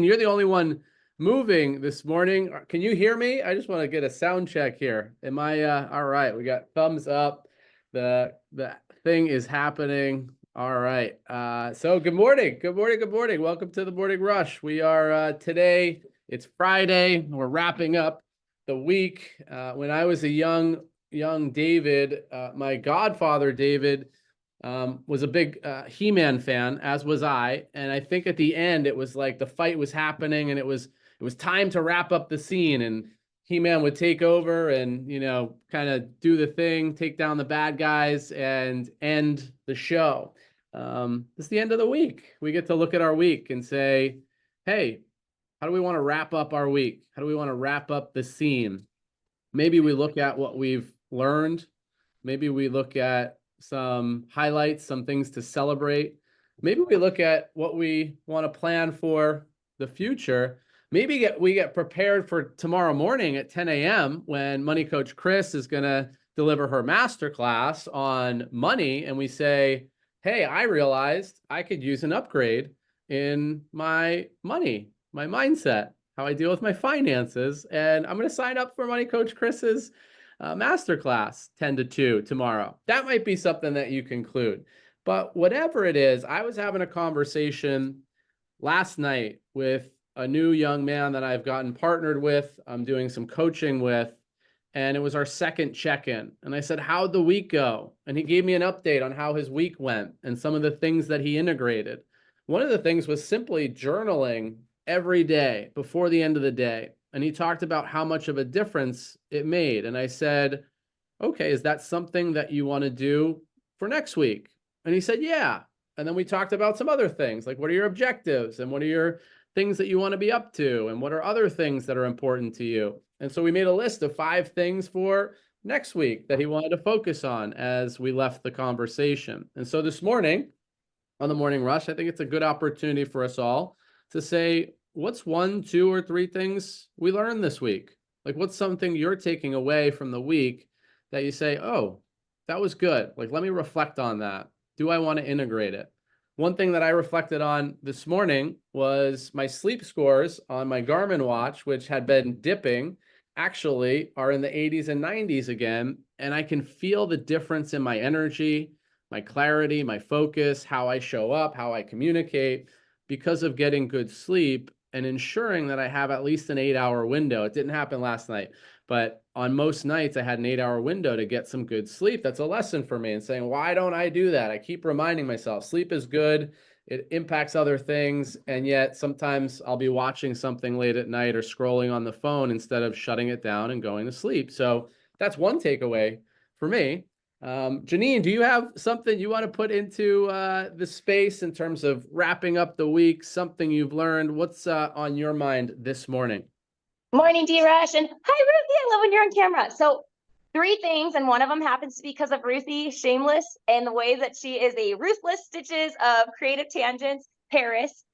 Janine, you're the only one moving this morning. Can you hear me? I just want to get a sound check here. Am I all right? We got thumbs up. The thing is happening. All right. So good morning. Good morning. Good morning. Welcome to the Morning Rush. We are today, it's Friday. We're wrapping up the week. When I was a young David, my godfather David was a big He-Man fan, as was I. And I think at the end, it was like the fight was happening and it was time to wrap up the scene. And He-Man would take over and, kind of do the thing, take down the bad guys and end the show. It's the end of the week. We get to look at our week and say, hey, how do we want to wrap up our week? How do we want to wrap up the scene? Maybe we look at what we've learned. Maybe we look at some highlights, some things to celebrate. Maybe we look at what we want to plan for the future. Maybe we get prepared for tomorrow morning at 10 a.m. when Money Coach Chris is going to deliver her masterclass on money. And we say, hey, I realized I could use an upgrade in my money, my mindset, how I deal with my finances. And I'm going to sign up for Money Coach Chris's masterclass 10 to 2 tomorrow. That might be something that you conclude. But whatever it is, I was having a conversation last night with a new young man that I've gotten partnered with. I'm doing some coaching with, and it was our second check-in. And I said, how'd the week go? And he gave me an update on how his week went and some of the things that he integrated. One of the things was simply journaling every day before the end of the day. And he talked about how much of a difference it made. And I said, okay, is that something that you want to do for next week? And he said, yeah. And then we talked about some other things, like what are your objectives and what are your things that you want to be up to? And what are other things that are important to you? And so we made a list of 5 things for next week that he wanted to focus on as we left the conversation. And so this morning on the Morning Rush, I think it's a good opportunity for us all to say, what's 1, 2, or 3 things we learned this week? Like, what's something you're taking away from the week that you say, oh, that was good. Like, let me reflect on that. Do I want to integrate it? One thing that I reflected on this morning was my sleep scores on my Garmin watch, which had been dipping, actually are in the 80s and 90s again. And I can feel the difference in my energy, my clarity, my focus, how I show up, how I communicate because of getting good sleep and ensuring that I have at least an 8-hour window. It didn't happen last night, but on most nights I had an 8-hour window to get some good sleep. That's a lesson for me and saying, why don't I do that? I keep reminding myself sleep is good. It impacts other things. And yet sometimes I'll be watching something late at night or scrolling on the phone instead of shutting it down and going to sleep. So that's one takeaway for me. Janine, do you have something you want to put into the space in terms of wrapping up the week, something you've learned? What's on your mind this morning? Morning, D-Rush, and hi, Ruthie. I love when you're on camera. So 3 things, and one of them happens to be because of Ruthie, shameless, and the way that she is a ruthless stitches of creative tangents, Paris.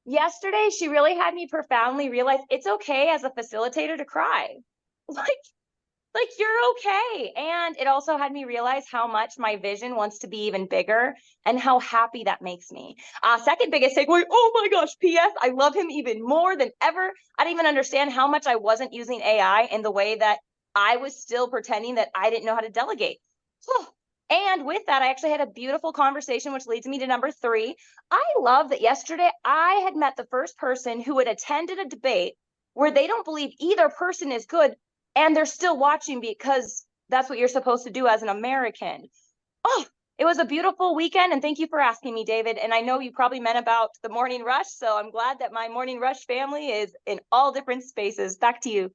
Yesterday, she really had me profoundly realize it's okay as a facilitator to cry. Like you're okay. And it also had me realize how much my vision wants to be even bigger and how happy that makes me. Second biggest takeaway, oh my gosh, P.S. I love him even more than ever. I didn't even understand how much I wasn't using AI in the way that I was still pretending that I didn't know how to delegate. And with that, I actually had a beautiful conversation, which leads me to number 3. I love that yesterday I had met the first person who had attended a debate where they don't believe either person is good, and they're still watching because that's what you're supposed to do as an American. Oh, it was a beautiful weekend, and thank you for asking me, David. And I know you probably meant about the Morning Rush, so I'm glad that my Morning Rush family is in all different spaces. Back to you.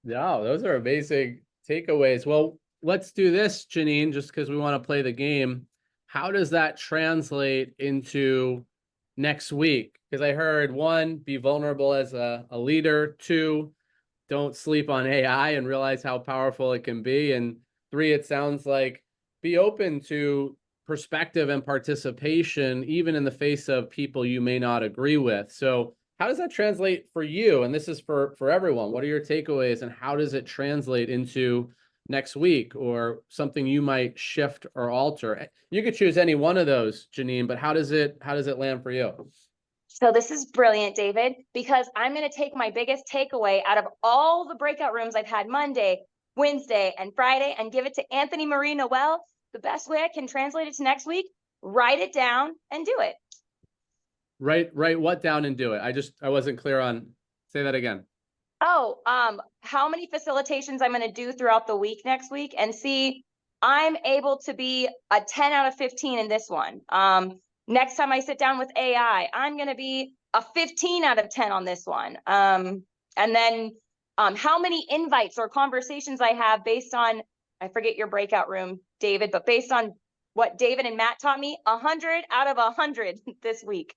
Yeah, those are amazing takeaways. Well, let's do this, Janine, just because we want to play the game. How does that translate into next week? Because I heard 1, be vulnerable as a leader. 2, don't sleep on AI and realize how powerful it can be. And 3, it sounds like be open to perspective and participation, even in the face of people you may not agree with. So how does that translate for you? And this is for everyone. What are your takeaways and how does it translate into next week or something you might shift or alter? You could choose any one of those, Janine, but how does it land for you? So this is brilliant, David, because I'm going to take my biggest takeaway out of all the breakout rooms I've had Monday, Wednesday, and Friday and give it to Anthony Marie Noel. The best way I can translate it to next week, write it down and do it. Write what down and do it. I wasn't clear on, say that again. Oh, how many facilitations I'm going to do throughout the week next week and see I'm able to be a 10 out of 15 in this one. Next time I sit down with AI, I'm going to be a 15 out of 10 on this one. And then how many invites or conversations I have based on, I forget your breakout room, David, but based on what David and Matt taught me, 100 out of 100 this week.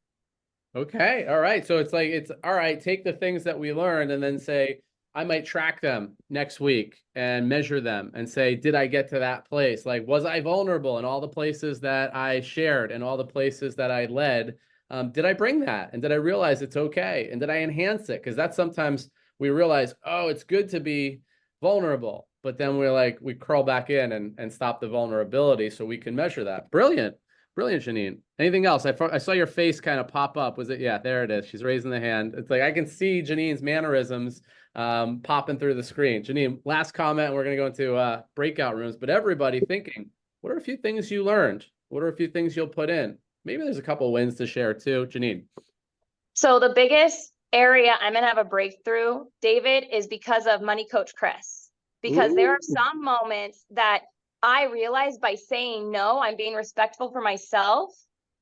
Okay. All right. So it's like, it's all right. Take the things that we learned and then say, I might track them next week and measure them and say, did I get to that place? Like, was I vulnerable in all the places that I shared and all the places that I led? Did I bring that? And did I realize it's okay? And did I enhance it? Because that's sometimes we realize, oh, it's good to be vulnerable. But then we're like, we curl back in and stop the vulnerability so we can measure that. Brilliant. Brilliant, Janine. Anything else? I saw your face kind of pop up. Was it? Yeah, there it is. She's raising the hand. It's like I can see Janine's mannerisms popping through the screen. Janine, last comment, and we're going to go into breakout rooms. But everybody thinking, what are a few things you learned? What are a few things you'll put in? Maybe there's a couple of wins to share too. Janine. So the biggest area I'm going to have a breakthrough, David, is because of Money Coach Chris. Because there are some moments that I realize by saying no, I'm being respectful for myself,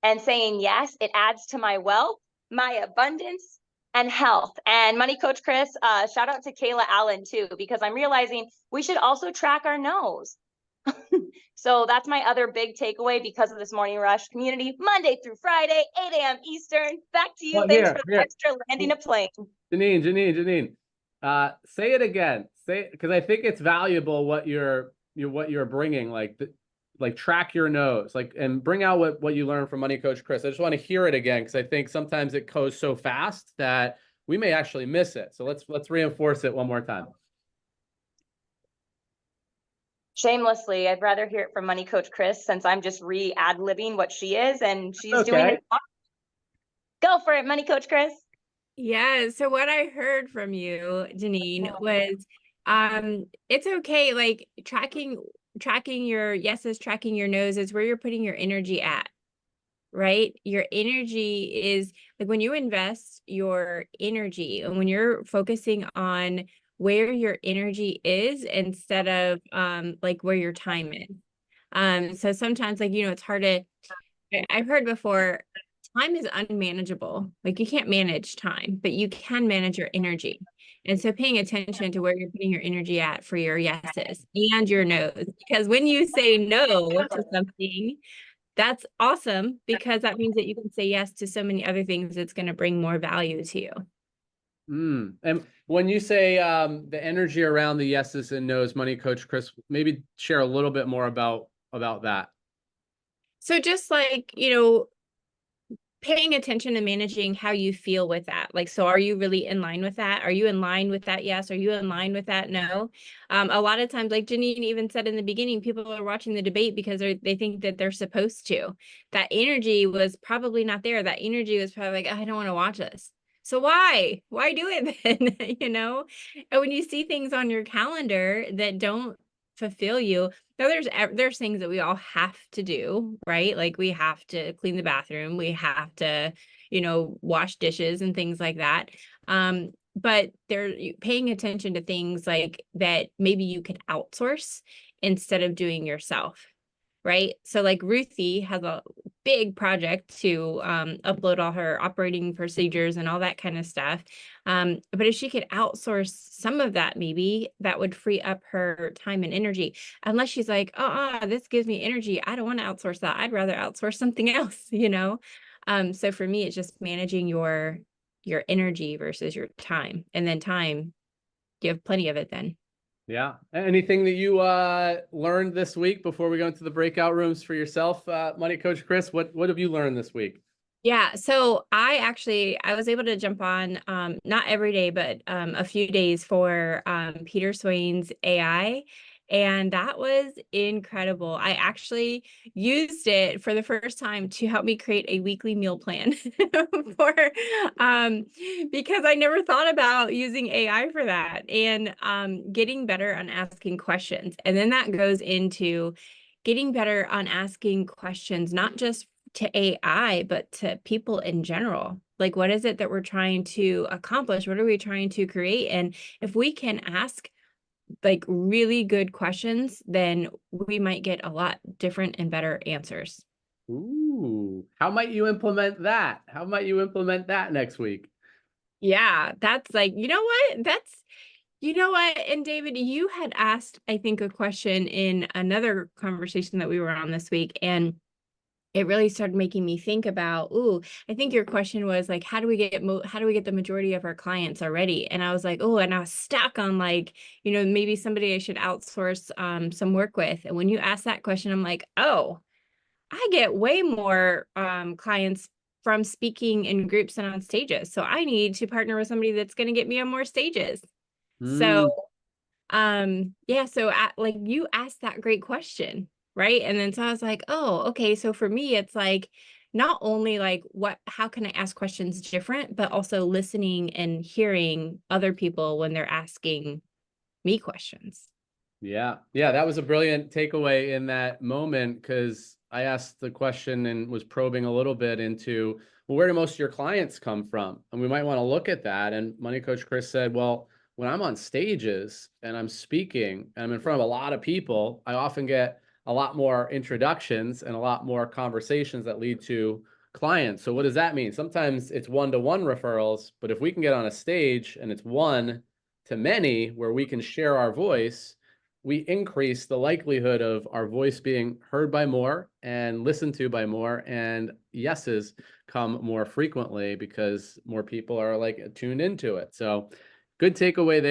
and saying yes, it adds to my wealth, my abundance, and health. And Money Coach Chris, shout out to Kayla Allen too, because I'm realizing we should also track our no's. So that's my other big takeaway because of this morning rush community, Monday through Friday, 8 a.m. Eastern. Back to you. Thanks for the extra landing a plane. Janine, say it again. Say, because I think it's valuable what you're bringing, like track your nose, like, and bring out what you learned from Money Coach Chris. I just want to hear it again because I think sometimes it goes so fast that we may actually miss it. So let's reinforce it one more time. Shamelessly, I'd rather hear it from Money Coach Chris since I'm just ad-libbing what she is and she's doing it. Go for it, Money Coach Chris. Yeah. So what I heard from you, Janine, was it's okay, like tracking your yeses, tracking your noses, where you're putting your energy at, right? Your energy is like when you invest your energy and when you're focusing on where your energy is instead of like where your time is. So sometimes, like, it's hard to, I've heard before, time is unmanageable. Like you can't manage time, but you can manage your energy. And so paying attention to where you're putting your energy at for your yeses and your nos, because when you say no to something, that's awesome, because that means that you can say yes to so many other things that's going to bring more value to you. And when you say the energy around the yeses and nos, Money Coach Chris, maybe share a little bit more about that. So just like, paying attention and managing how you feel with that. Like, so are you really in line with that? Are you in line with that? Yes. Are you in line with that? No. A lot of times, like Janine even said in the beginning, people are watching the debate because they think that they're supposed to. That energy was probably not there. That energy was probably like, I don't want to watch this. So why do it then? And when you see things on your calendar that don't fulfill you, now there's things that we all have to do, right? Like we have to clean the bathroom, we have to wash dishes and things like that, but they're paying attention to things like that maybe you could outsource instead of doing yourself, right? So like Ruthie has a big project to upload all her operating procedures and all that kind of stuff. But if she could outsource some of that, maybe that would free up her time and energy. Unless she's like, this gives me energy, I don't want to outsource that. I'd rather outsource something else, So for me, it's just managing your energy versus your time. And then time, you have plenty of it then. Yeah. Anything that you learned this week before we go into the breakout rooms for yourself, Money Coach Chris? What have you learned this week? Yeah, so I was able to jump on, not every day, but a few days for Peter Swain's AI. And that was incredible. I actually used it for the first time to help me create a weekly meal plan for because I never thought about using AI for that, and getting better on asking questions. And then that goes into getting better on asking questions, not just to AI, but to people in general. Like, what is it that we're trying to accomplish? What are we trying to create? And if we can ask like really good questions, then we might get a lot different and better answers. Ooh, how might you implement that? How might you implement that next week? Yeah, that's like, you know what? You know what? And David, you had asked, I think, a question in another conversation that we were on this week, and it really started making me think about, ooh, I think your question was like, how do we get the majority of our clients already? And I was like, oh, and I was stuck on like, maybe somebody I should outsource some work with. And when you ask that question, I'm like, oh, I get way more clients from speaking in groups and on stages. So I need to partner with somebody that's going to get me on more stages. So Mm, yeah, so like you asked that great question, right? And then so I was like, oh, okay, so for me it's like not only like how can I ask questions different, but also listening and hearing other people when they're asking me questions. yeah. Yeah, that was a brilliant takeaway in that moment because I asked the question and was probing a little bit into, well, where do most of your clients come from? And we might want to look at that. And Money Coach Chris said, well, when I'm on stages and I'm speaking and I'm in front of a lot of people, I often get a lot more introductions and a lot more conversations that lead to clients. So what does that mean? Sometimes it's one-to-one referrals, but if we can get on a stage and it's one to many where we can share our voice, we increase the likelihood of our voice being heard by more and listened to by more, and yeses come more frequently because more people are like tuned into it. So good takeaway there.